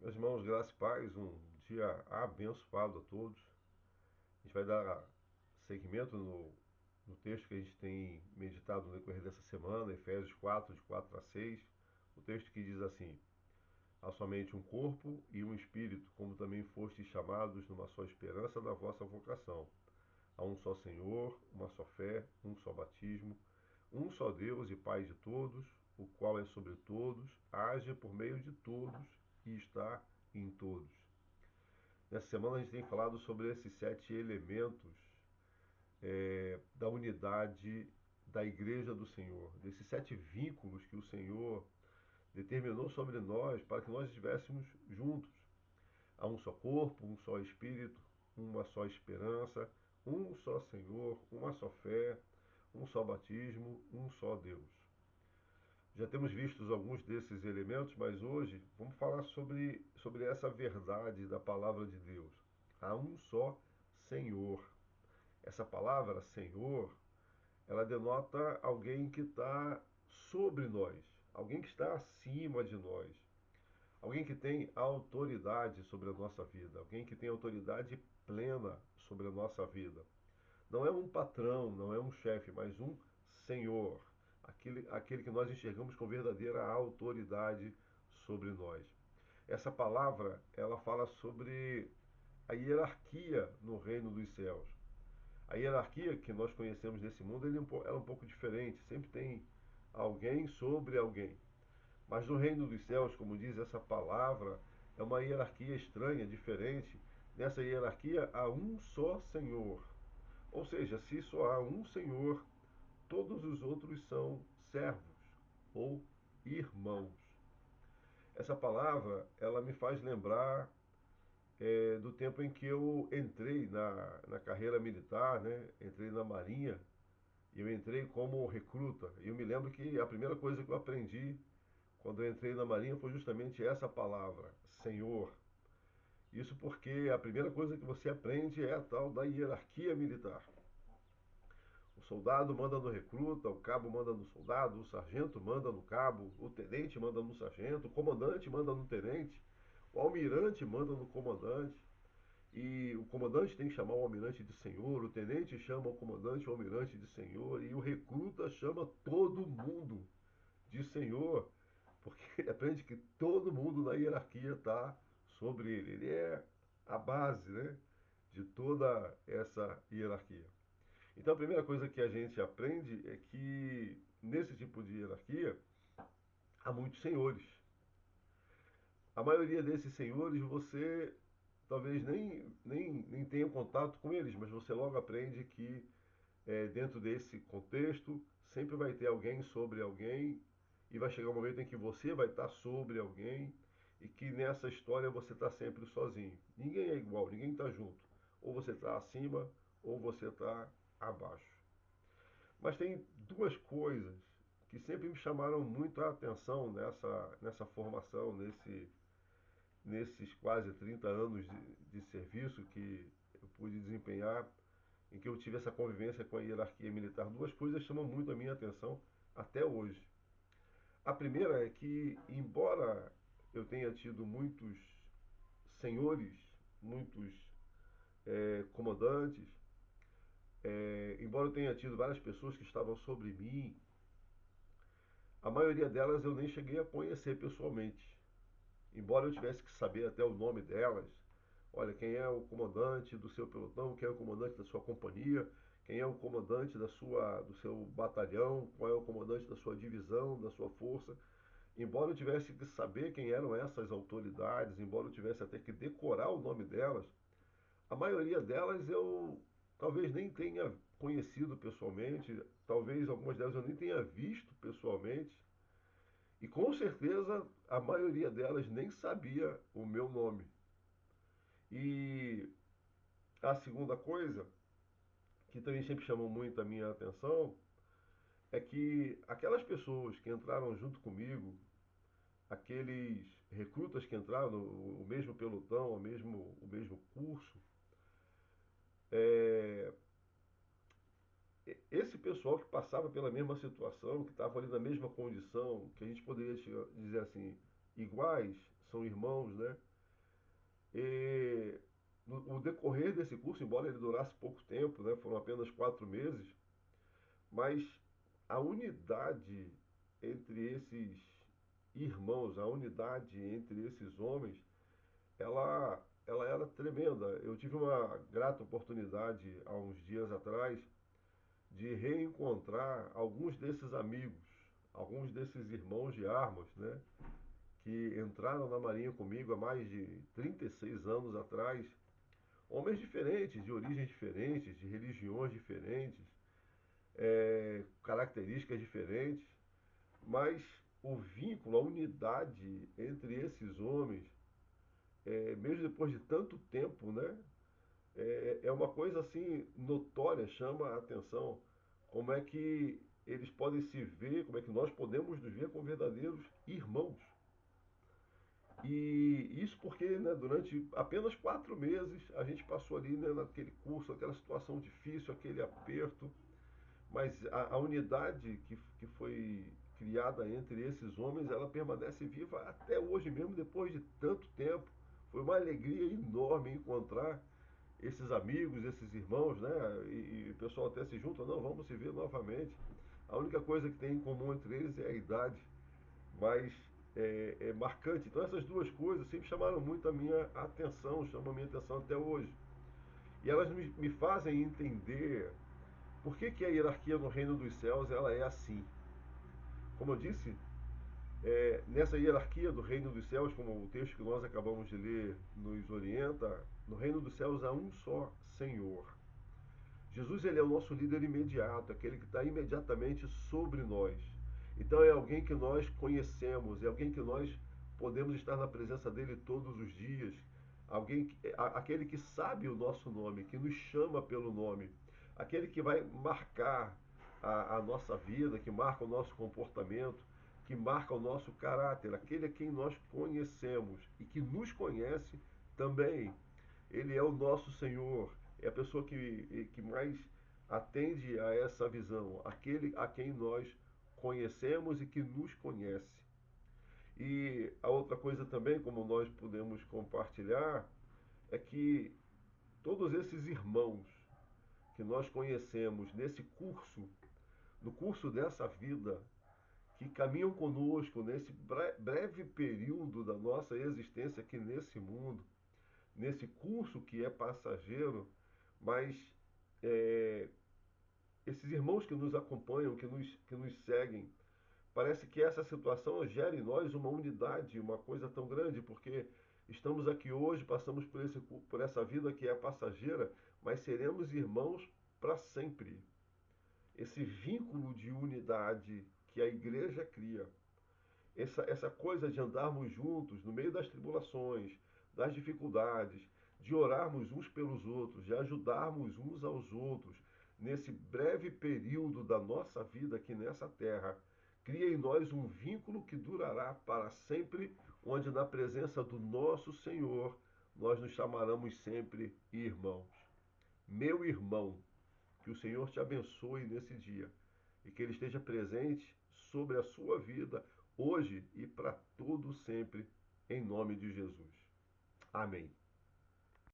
Meus irmãos, graça e paz, um dia abençoado a todos. A gente vai dar seguimento no texto que a gente tem meditado no decorrer dessa semana, Efésios 4, de 4 a 6. O texto que diz assim: há somente um corpo e um espírito, como também fostes chamados numa só esperança da vossa vocação. Há um só Senhor, uma só fé, um só batismo, um só Deus e Pai de todos, o qual é sobre todos, age por meio de todos e está em todos. Nessa semana a gente tem falado sobre esses 7 elementos da unidade da Igreja do Senhor, desses 7 vínculos que o Senhor determinou sobre nós para que nós estivéssemos juntos. Há um só corpo, um só Espírito, uma só esperança, um só Senhor, uma só fé, um só batismo, um só Deus. Já temos visto alguns desses elementos, mas hoje vamos falar sobre essa verdade da palavra de Deus. Há um só Senhor. Essa palavra Senhor, ela denota alguém que está sobre nós, alguém que está acima de nós, alguém que tem autoridade sobre a nossa vida, alguém que tem autoridade plena sobre a nossa vida. Não é um patrão, não é um chefe, mas um Senhor, aquele que nós enxergamos com verdadeira autoridade sobre nós. Essa palavra, ela fala sobre a hierarquia no reino dos céus. A hierarquia que nós conhecemos nesse mundo ela é um pouco diferente, sempre tem alguém sobre alguém. Mas no reino dos céus, como diz essa palavra, é uma hierarquia estranha, diferente. Nessa hierarquia há um só Senhor. Ou seja, se só há um Senhor, todos os outros são servos ou irmãos. Essa palavra, ela me faz lembrar do tempo em que eu entrei na carreira militar, né? Entrei na Marinha e eu entrei como recruta. E eu me lembro que a primeira coisa que eu aprendi quando eu entrei na Marinha foi justamente essa palavra, Senhor. Isso porque a primeira coisa que você aprende é a tal da hierarquia militar. O soldado manda no recruta, o cabo manda no soldado, o sargento manda no cabo, o tenente manda no sargento, o comandante manda no tenente, o almirante manda no comandante. E o comandante tem que chamar o almirante de senhor, o tenente chama o comandante o almirante de senhor, e o recruta chama todo mundo de senhor, porque ele aprende que todo mundo na hierarquia está sobre ele. Ele é a base, né, de toda essa hierarquia. Então a primeira coisa que a gente aprende é que nesse tipo de hierarquia há muitos senhores. A maioria desses senhores você talvez nem tenha contato com eles, mas você logo aprende que dentro desse contexto sempre vai ter alguém sobre alguém e vai chegar um momento em que você vai estar sobre alguém e que nessa história você está sempre sozinho. Ninguém é igual, ninguém está junto. Ou você está acima ou você está abaixo. Mas tem duas coisas que sempre me chamaram muito a atenção nessa formação, nesses quase 30 anos de serviço que eu pude desempenhar, em que eu tive essa convivência com a hierarquia militar. Duas coisas chamam muito a minha atenção até hoje. A primeira é que, embora eu tenha tido muitos senhores, muitos comandantes, embora eu tenha tido várias pessoas que estavam sobre mim, a maioria delas eu nem cheguei a conhecer pessoalmente. Embora eu tivesse que saber até o nome delas, olha, quem é o comandante do seu pelotão, quem é o comandante da sua companhia, quem é o comandante do seu batalhão, qual é o comandante da sua divisão, da sua força. Embora eu tivesse que saber quem eram essas autoridades, embora eu tivesse até que decorar o nome delas, a maioria delas eu talvez nem tenha conhecido pessoalmente, talvez algumas delas eu nem tenha visto pessoalmente, e com certeza a maioria delas nem sabia o meu nome. E a segunda coisa, que também sempre chamou muito a minha atenção, é que aquelas pessoas que entraram junto comigo, aqueles recrutas que entraram no mesmo pelotão, o mesmo curso, é, esse pessoal que passava pela mesma situação, que estava ali na mesma condição, que a gente poderia dizer assim, iguais, são irmãos, né? E no decorrer desse curso, embora ele durasse pouco tempo, né, foram apenas 4 meses, mas a unidade entre esses irmãos, a unidade entre esses homens, ela era tremenda. Eu tive uma grata oportunidade há uns dias atrás de reencontrar alguns desses amigos, alguns desses irmãos de armas, né, que entraram na Marinha comigo há mais de 36 anos atrás. Homens diferentes, de origens diferentes, de religiões diferentes, características diferentes, mas o vínculo, a unidade entre esses homens, mesmo depois de tanto tempo, né, é uma coisa assim notória, chama a atenção. Como é que eles podem se ver, como é que nós podemos nos ver como verdadeiros irmãos. E isso porque, né, durante apenas 4 meses a gente passou ali, né, naquele curso, aquela situação difícil, aquele aperto, mas a unidade que foi criada entre esses homens, ela permanece viva até hoje mesmo, depois de tanto tempo. Foi uma alegria enorme encontrar esses amigos, esses irmãos, né? E o pessoal até se junta, não, vamos se ver novamente. A única coisa que tem em comum entre eles é a idade, mas é marcante. Então essas duas coisas sempre chamaram muito a minha atenção, chamam a minha atenção até hoje. E elas me fazem entender por que a hierarquia no reino dos céus ela é assim. Como eu disse, nessa hierarquia do reino dos céus, como o texto que nós acabamos de ler nos orienta, no reino dos céus há um só Senhor. Jesus ele é o nosso líder imediato, aquele que está imediatamente sobre nós. Então é alguém que nós conhecemos, é alguém que nós podemos estar na presença dele todos os dias, aquele que sabe o nosso nome, que nos chama pelo nome, aquele que vai marcar a nossa vida, que marca o nosso comportamento, que marca o nosso caráter, aquele a quem nós conhecemos e que nos conhece também. Ele é o nosso Senhor, é a pessoa que mais atende a essa visão, aquele a quem nós conhecemos e que nos conhece. E a outra coisa também, como nós podemos compartilhar, é que todos esses irmãos que nós conhecemos nesse curso, no curso dessa vida, que caminham conosco nesse breve período da nossa existência aqui nesse mundo, nesse curso que é passageiro, mas é, esses irmãos que nos acompanham, que nos seguem, parece que essa situação gera em nós uma unidade, uma coisa tão grande, porque estamos aqui hoje, passamos por essa vida que é passageira, mas seremos irmãos para sempre. Esse vínculo de unidade que a igreja cria, essa coisa de andarmos juntos no meio das tribulações, das dificuldades, de orarmos uns pelos outros, de ajudarmos uns aos outros, nesse breve período da nossa vida aqui nessa terra, cria em nós um vínculo que durará para sempre, onde na presença do nosso Senhor nós nos chamaremos sempre irmãos. Meu irmão, que o Senhor te abençoe nesse dia e que Ele esteja presente sobre a sua vida, hoje e para todo sempre, em nome de Jesus. Amém.